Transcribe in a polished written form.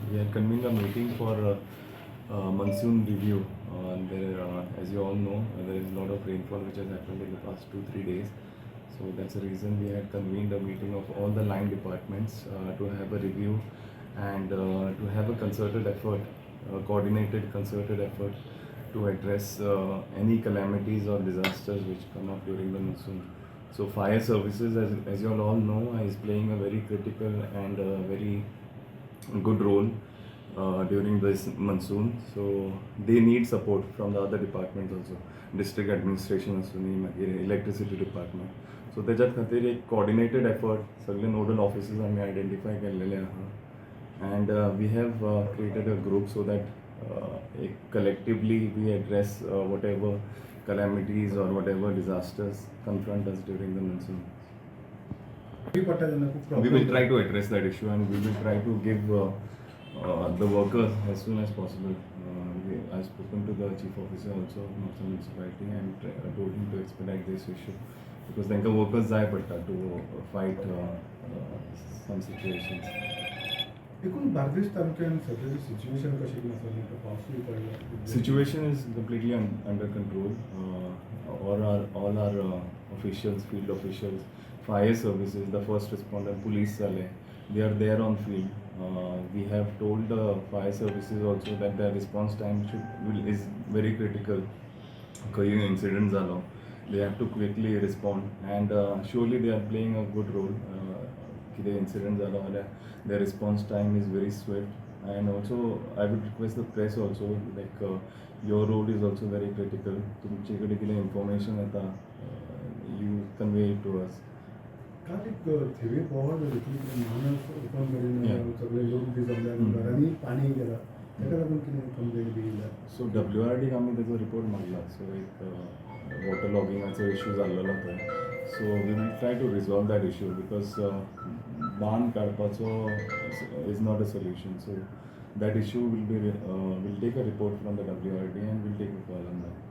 We had convened a meeting for monsoon review. As you all know, there is a lot of rainfall which has happened in the past 2-3 days. So that's the reason we had convened a meeting of all the line departments to have a review and to have a concerted effort, coordinated concerted effort to address any calamities or disasters which come up during the monsoon. So fire services, as you all know, is playing a very critical and very good role during this monsoon. So they need support from the other departments also. District administration असुनी मागीर electricity department. So त्याच्यात खातीर एक coordinated effort सगळे nodal offices आम्ही identify केलेले आहा. And we have created a group so that collectively we address whatever calamities or whatever disasters confront us during the monsoon. We will try to address that issue and we will try to give the workers as soon as possible. I've spoken to the chief officer also of Northern Municipality and told him to expedite this issue because then the workers जाय पडटा to fight some situations. एकूण बार्देस तालुक्यात सध्याची situation कशी आसा? पावसूय पडला. Situation is completely under control. All our officials, field officials, fire services, the first responder, police zale, they are there on field. We have told the fire services also that their response time is very critical. काही incident झालो, they have to quickly respond and surely they are playing a good role. कितें incident झालो जाल्यार their response time is very swift. And also I would request the press also, like your role is also very critical. तुमचे कडेन कितें information येता, you convey it to us. काल एक Thivim power जाली मानस ओपन करून सगळे लोक बी जमले घरांनी पाणी गेला ताका लागून कितें कंप्लेंट बी येयला. सो WRD आमी तेजो रिपोर्ट मागला. सो एक वॉटर लॉगिंगाचो इशू जाल्लो थंय. So we will try to resolve that issue because बांद काडपाचो is not a solution. So that issue will take a report from the WRD and we'll take a call on that.